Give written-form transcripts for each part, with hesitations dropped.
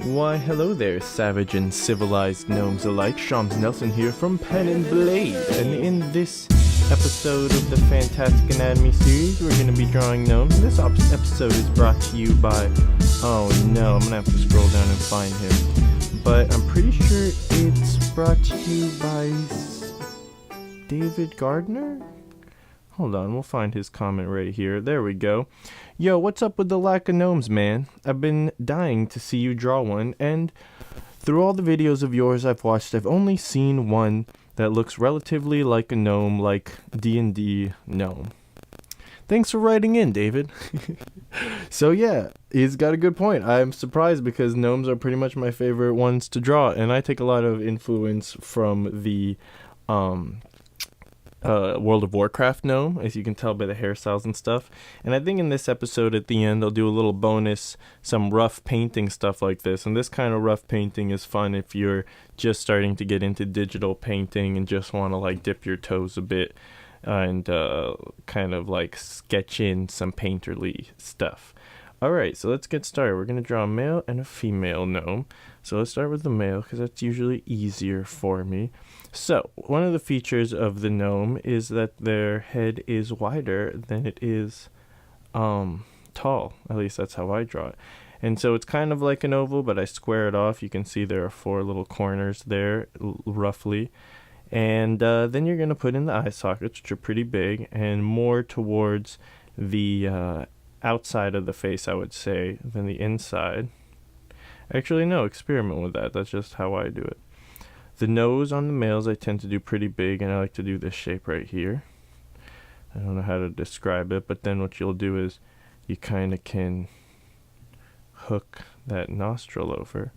Why, hello there, savage and civilized gnomes alike. Shams Nelson here from Pen and Blade, and in this episode of the Fantastic Anatomy series, we're going to be drawing gnomes. This episode is brought to you by... Oh no, I'm going to have to scroll down and find him. But I'm pretty sure it's brought to you by David Gardner? Hold on, we'll find his comment right here. There we go. Yo, what's up with the lack of gnomes, man? I've been dying to see you draw one, and through all the videos of yours I've watched, I've only seen one that looks relatively like a gnome, like D&D gnome. Thanks for writing in, David. So yeah, he's got a good point. I'm surprised because gnomes are pretty much my favorite ones to draw, and I take a lot of influence from the World of Warcraft gnome, as you can tell by the hairstyles and stuff. And I think in this episode at the end I'll do a little bonus, some rough painting stuff like this. And this kind of rough painting is fun if you're just starting to get into digital painting and just want to like dip your toes a bit and kind of like sketch in some painterly stuff. Alright, so let's get started. We're going to draw a male and a female gnome. So let's start with the male because that's usually easier for me. So, one of the features of the gnome is that their head is wider than it is tall. At least that's how I draw it. And so it's kind of like an oval, but I square it off. You can see there are 4 little corners there, roughly. And then you're going to put in the eye sockets, which are pretty big, and more towards the outside of the face, I would say, than the inside. Actually, no, experiment with that. That's just how I do it. The nose on the males I tend to do pretty big, and I like to do this shape right here. I don't know how to describe it, but then what you'll do is you kind of can hook that nostril over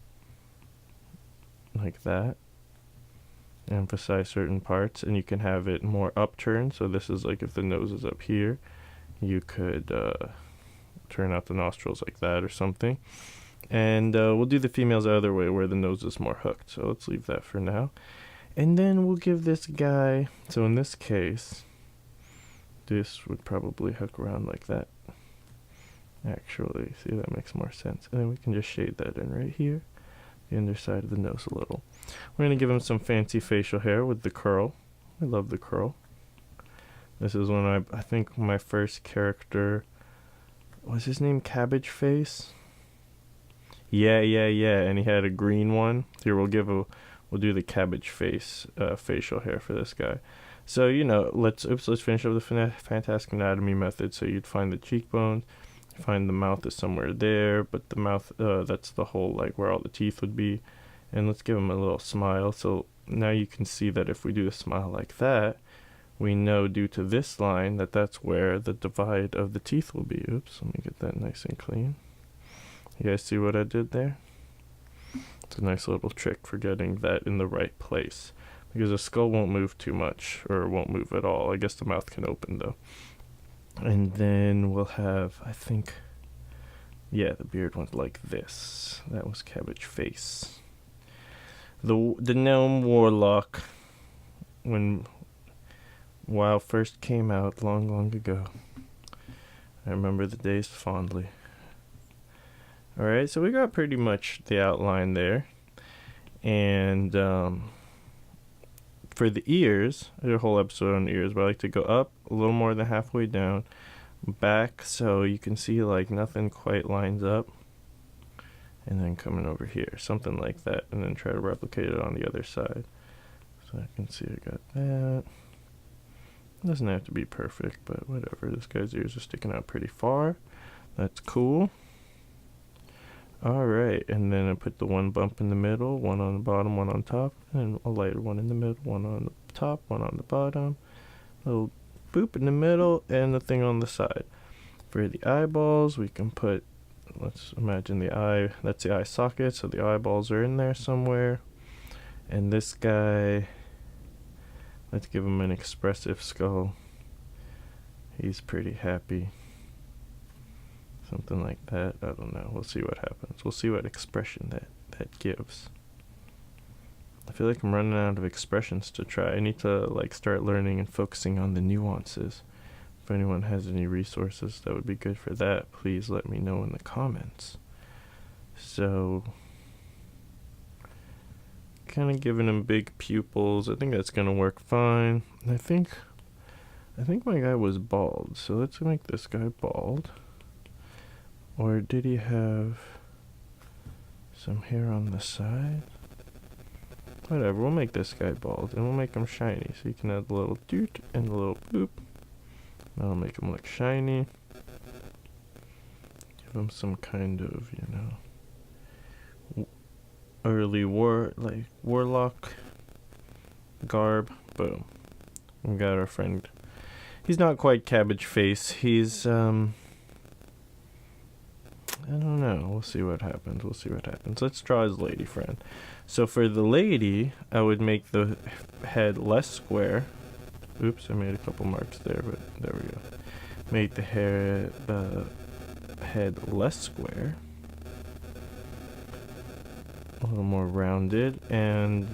like that. Emphasize certain parts, and you can have it more upturned. So this is like if the nose is up here, you could turn out the nostrils like that or something. And we'll do the females the other way where the nose is more hooked. So let's leave that for now. And then we'll give this guy, so in this case, this would probably hook around like that. Actually, see, that makes more sense. And then we can just shade that in right here, the underside of the nose a little. We're going to give him some fancy facial hair with the curl. I love the curl. This is when I think my first character, was his name Cabbage Face? Yeah, and he had a green one. Here, we'll do the Cabbage Face facial hair for this guy. So, you know, let's finish up the Fantastic Anatomy method. So you'd find the cheekbones, find the mouth is somewhere there, but the mouth, that's the whole, like, where all the teeth would be. And let's give him a little smile. So now you can see that if we do a smile like that, we know due to this line that that's where the divide of the teeth will be. Oops, let me get that nice and clean. You guys see what I did there? It's a nice little trick for getting that in the right place, because the skull won't move too much, or won't move at all. I guess the mouth can open though. And then we'll have, I think, yeah, the beard went like this. That was Cabbage Face. The gnome warlock, when WoW first came out long ago. I remember the days fondly. Alright, so we got pretty much the outline there. And for the ears, I did a whole episode on ears, but I like to go up a little more than halfway down, back so you can see like nothing quite lines up, and then coming over here, something like that, and then try to replicate it on the other side. So I can see I got that. It doesn't have to be perfect, but whatever. This guy's ears are sticking out pretty far. That's cool. Alright, and then I put the one bump in the middle, one on the bottom, one on top, and a lighter one in the middle, one on the top, one on the bottom, a little boop in the middle, and the thing on the side. For the eyeballs, we can put, let's imagine the eye, that's the eye socket, so the eyeballs are in there somewhere. And this guy, let's give him an expressive skull. He's pretty happy. Something like that. I don't know. We'll see what happens. We'll see what expression that gives. I feel like I'm running out of expressions to try. I need to like start learning and focusing on the nuances. If anyone has any resources that would be good for that, please let me know in the comments. So, kind of giving him big pupils. I think that's gonna work fine. I think my guy was bald, so let's make this guy bald. Or did he have some hair on the side? Whatever, we'll make this guy bald, and we'll make him shiny, so you can add the little doot and the little boop. That'll make him look shiny. Give him some kind of, you know, early warlock garb. Boom. We got our friend. He's not quite cabbage face. He's I don't know. We'll see what happens. Let's draw his lady friend. So for the lady, I would make the head less square. Oops, I made a couple marks there, but there we go. Make the head less square. A little more rounded, and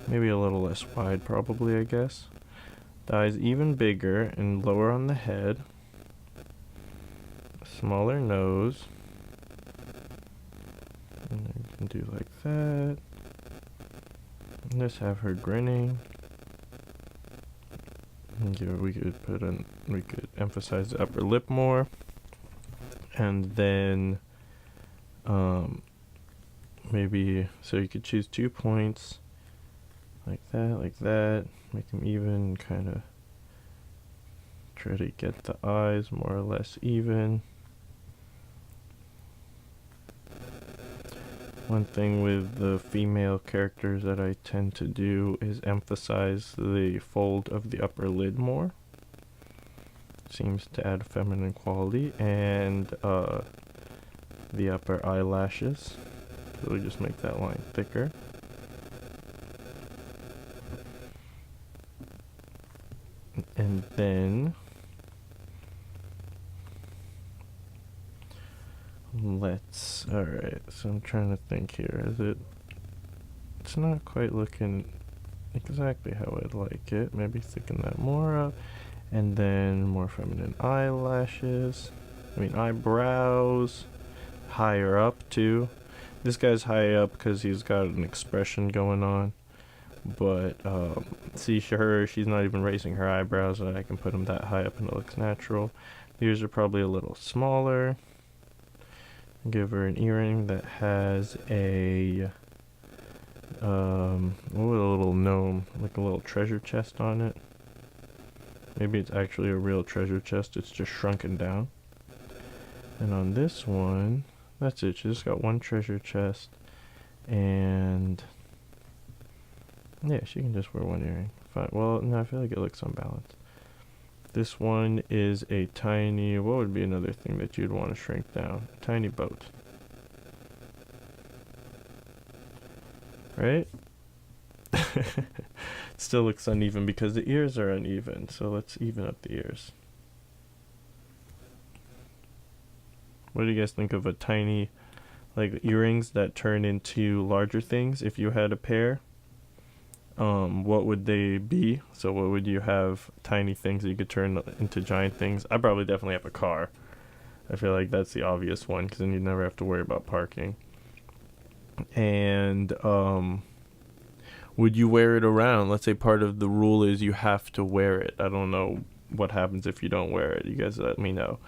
maybe a little less wide probably, I guess. The eyes even bigger and lower on the head. A smaller nose. And then you can do like that. And just have her grinning. And we could emphasize the upper lip more. And then maybe, so you could choose 2 points like that, make them even, kind of try to get the eyes more or less even. One thing with the female characters that I tend to do is emphasize the fold of the upper lid more. Seems to add feminine quality, and the upper eyelashes. So we just make that line thicker. And then alright, so I'm trying to think here. It's not quite looking exactly how I'd like it. Maybe thicken that more up. And then more feminine eyebrows. Higher up too. This guy's high up because he's got an expression going on. But see, she's not even raising her eyebrows, and I can put them that high up and it looks natural. The ears are probably a little smaller. Give her an earring that has a little gnome, like a little treasure chest on it. Maybe it's actually a real treasure chest, it's just shrunken down. And on this one, that's it. She just got one treasure chest, and yeah, she can just wear one earring. Fine. Well, no, I feel like it looks unbalanced. This one is a tiny, what would be another thing that you'd want to shrink down? A tiny boat. Right? Still looks uneven because the ears are uneven, so let's even up the ears. What do you guys think of a tiny, like, earrings that turn into larger things if you had a pair? What would they be? So what would you have? Tiny things that you could turn into giant things? I probably definitely have a car. I feel like that's the obvious one, because then you never have to worry about parking. And would you wear it around? Let's say part of the rule is you have to wear it. I don't know what happens if you don't wear it. You guys let me know.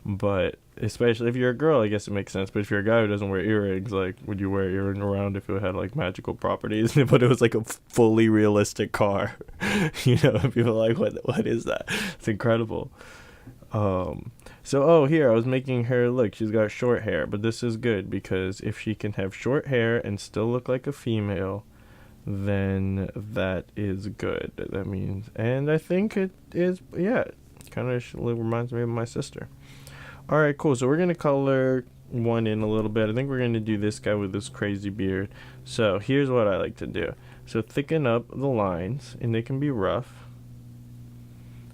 But especially if you're a girl, I guess it makes sense. But if you're a guy who doesn't wear earrings, like, would you wear earring around if it had like magical properties, but it was like a fully realistic car? You know, people are like, what is that? It's incredible. So here I was making her look. She's got short hair, but this is good because if she can have short hair and still look like a female, then that is good. That means, and I think it is. Yeah, kind of reminds me of my sister. All right, cool. So we're going to color one in a little bit. I think we're going to do this guy with this crazy beard. So here's what I like to do. So thicken up the lines, and they can be rough.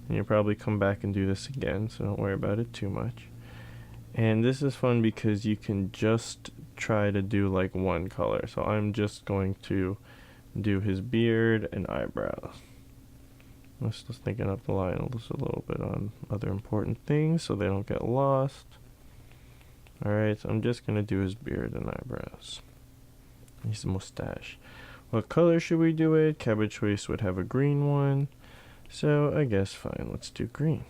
And you'll probably come back and do this again, so don't worry about it too much. And this is fun because you can just try to do like one color. So I'm just going to do his beard and eyebrows. Let's just thicken up the line just a little bit on other important things so they don't get lost. Alright, so I'm just going to do his beard and eyebrows. His mustache. What color should we do it? Cabbage Choice would have a green one. So I guess fine, let's do green.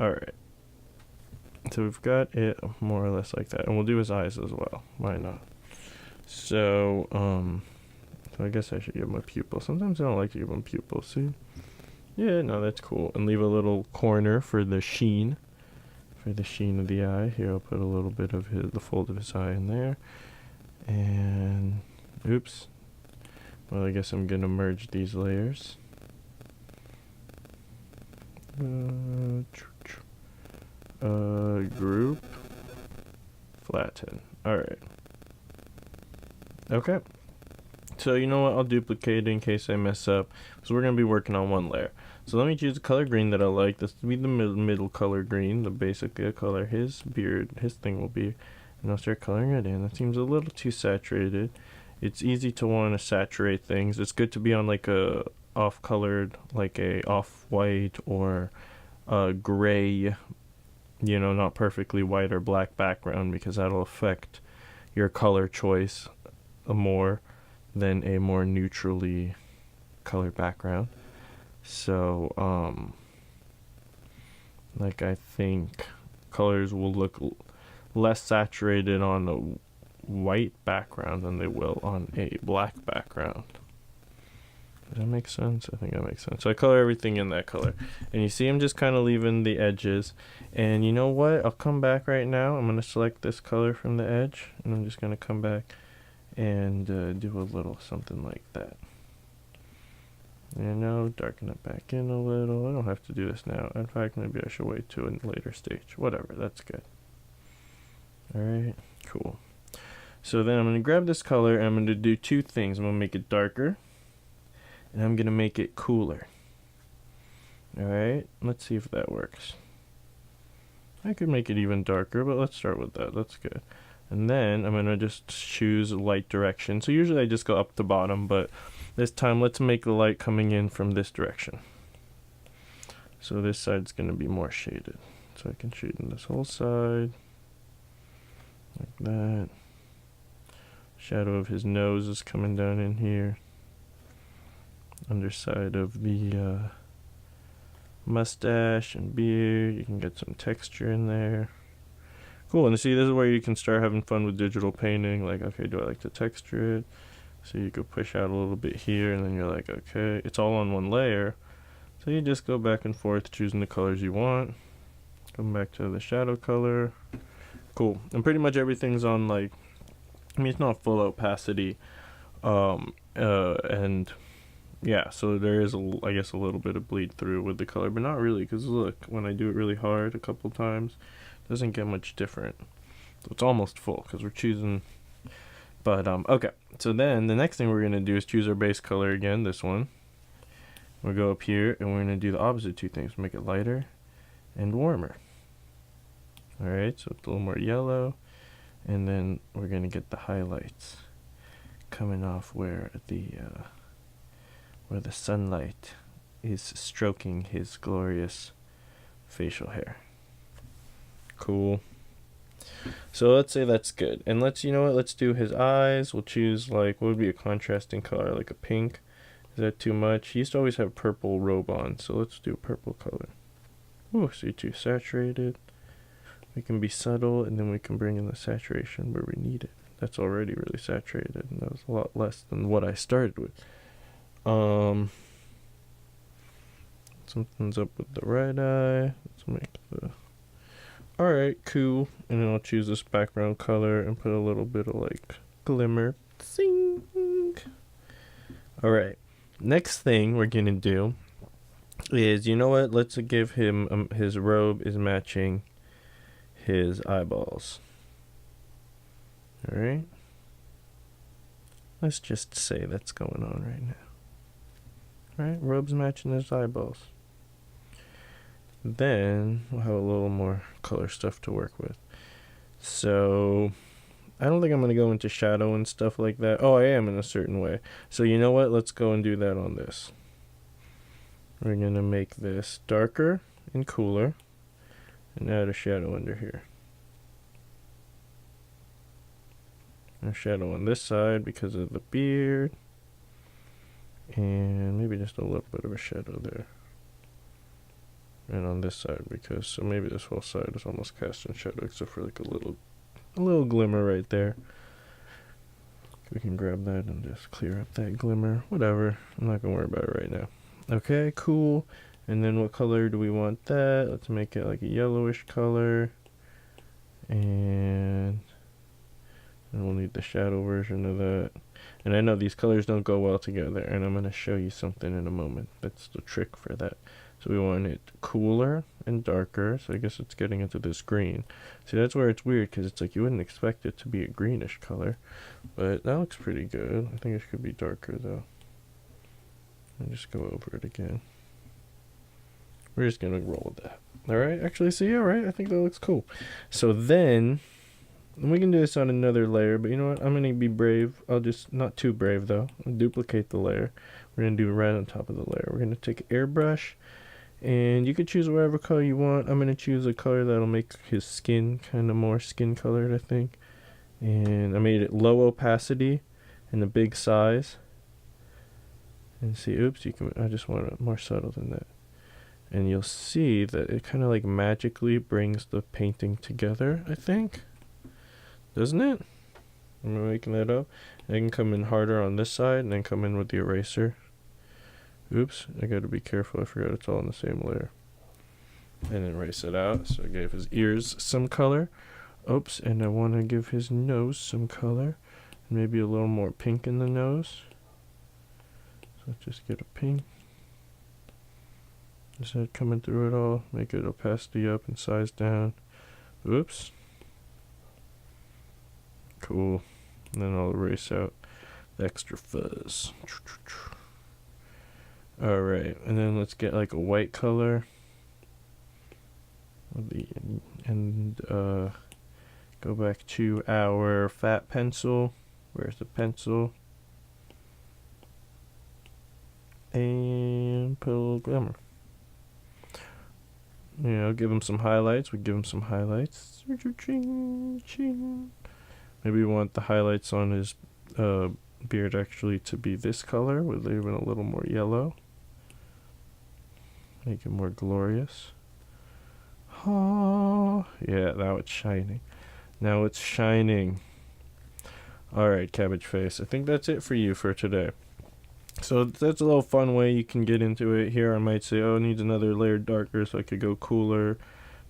Alright. So we've got it more or less like that. And we'll do his eyes as well. Why not? So, so I guess I should give him a pupil. Sometimes I don't like to give him pupils. See? Yeah, no, that's cool. And leave a little corner for the sheen. For the sheen of the eye. Here, I'll put a little bit of the fold of his eye in there. And, oops. Well, I guess I'm going to merge these layers. Group. Flatten. Alright. Okay. So you know what, I'll duplicate it in case I mess up. So we're going to be working on one layer. So let me choose the color green that I like. This will be the middle color green, the basically color his thing will be. And I'll start coloring it in. That seems a little too saturated. It's easy to want to saturate things. It's good to be on like a off-colored, like a off-white or a gray, you know, not perfectly white or black background, because that'll affect your color choice more than a more neutrally colored background. So, like I think colors will look less saturated on a white background than they will on a black background. Does that make sense? I think that makes sense. So I color everything in that color. And you see I'm just kind of leaving the edges. And you know what? I'll come back right now. I'm going to select this color from the edge. And I'm just going to come back and do a little something like that. You know, darken it back in a little. I don't have to do this now. In fact, maybe I should wait to a later stage. Whatever, that's good. Alright, cool. So then I'm going to grab this color and I'm going to do two things. I'm going to make it darker. And I'm going to make it cooler. Alright, let's see if that works. I could make it even darker, but let's start with that. That's good. And then I'm going to just choose light direction. So usually I just go up to bottom, but this time let's make the light coming in from this direction. So this side's going to be more shaded. So I can shade in this whole side. Like that. Shadow of his nose is coming down in here. Underside of the mustache and beard. You can get some texture in there. Cool, and see, this is where you can start having fun with digital painting. Like, okay, do I like to texture it? So you could push out a little bit here, and then you're like, okay, it's all on one layer. So you just go back and forth choosing the colors you want. Come back to the shadow color. Cool, and pretty much everything's on, like, I mean, it's not full opacity. And yeah, so there is, I guess, a little bit of bleed through with the color, but not really, because look, when I do it really hard a couple times, it doesn't get much different. So it's almost full, because we're choosing, but, okay. So then, the next thing we're going to do is choose our base color again, this one. We'll go up here, and we're going to do the opposite two things, make it lighter and warmer. Alright, so it's a little more yellow, and then we're going to get the highlights coming off where the sunlight is stroking his glorious facial hair. Cool. So let's say that's good. And let's, you know what, let's do his eyes. We'll choose, like, what would be a contrasting color, like a pink. Is that too much? He used to always have purple robe on, so let's do a purple color. Ooh, see, too saturated. We can be subtle, and then we can bring in the saturation where we need it. That's already really saturated, and that was a lot less than what I started with. Something's up with the right eye. Let's make the... Alright, cool. And then I'll choose this background color and put a little bit of, like, glimmer. Zing! Alright. Next thing we're gonna do is, you know what? Let's give him, his robe is matching his eyeballs. Alright. Let's just say that's going on right now. Right, robe's matching his eyeballs. Then we'll have a little more color stuff to work with. So I don't think I'm going to go into shadow and stuff like that. Oh, I am in a certain way. So you know what? Let's go and do that on this. We're going to make this darker and cooler and add a shadow under here. A shadow on this side because of the beard. And maybe just a little bit of a shadow there. And on this side because, so maybe this whole side is almost cast in shadow except for like a little glimmer right there. We can grab that and just clear up that glimmer. Whatever. I'm not going to worry about it right now. Okay, cool. And then what color do we want that? Let's make it like a yellowish color. And we'll need the shadow version of that. And I know these colors don't go well together, and I'm going to show you something in a moment. That's the trick for that. So we want it cooler and darker, so I guess it's getting into this green. See, that's where it's weird, because it's like you wouldn't expect it to be a greenish color. But that looks pretty good. I think it could be darker, though. I'll just go over it again. We're just going to roll with that. Alright, actually, so yeah, right, I think that looks cool. So then, we can do this on another layer, but you know what, I'm going to be brave. I'll just, not too brave, though. I'll duplicate the layer. We're going to do it right on top of the layer. We're going to take an airbrush. And you can choose whatever color you want. I'm going to choose a color that'll make his skin kind of more skin colored, I think. And I made it low opacity and a big size. And see, oops, I just want it more subtle than that. And you'll see that it kind of like magically brings the painting together, I think. Doesn't it? I'm making that up. I can come in harder on this side and then come in with the eraser. Oops, I gotta be careful, I forgot it's all in the same layer. And then erase it out, so I gave his ears some color. Oops, and I want to give his nose some color. Maybe a little more pink in the nose. So let's just get a pink. Is that coming through it all? Make it opacity up and size down. Oops. Cool. And then I'll erase out the extra fuzz. Alright, and then let's get like a white color. And go back to our fat pencil. Where's the pencil? And put a little glimmer. You know, give him some highlights. We give him some highlights. Maybe we want the highlights on his beard actually to be this color with even a little more yellow. Make it more glorious. Oh, yeah, now it's shining. Now it's shining. Alright, Cabbage Face. I think that's it for you for today. So that's a little fun way you can get into it. Here I might say, oh, it needs another layer darker, so I could go cooler,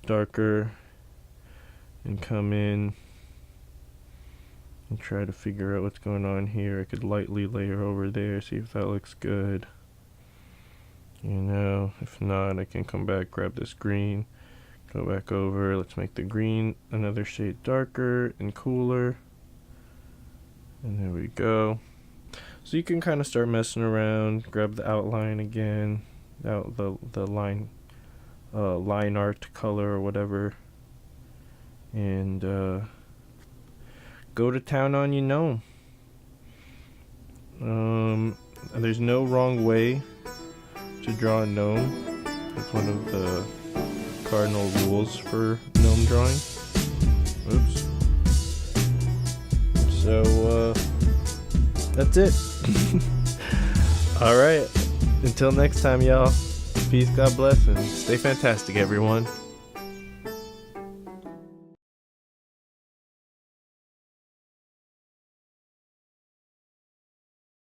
darker, and come in and try to figure out what's going on here. I could lightly layer over there, see if that looks good. You know, if not, I can come back, grab this green, go back over. Let's make the green another shade darker and cooler. And there we go. So you can kind of start messing around, grab the outline again, the line art color or whatever, and go to town on your gnome. There's no wrong way to draw a gnome. It's one of the cardinal rules for gnome drawing. Oops. So that's it. Alright, until next time, y'all. Peace, God bless, and stay fantastic, everyone.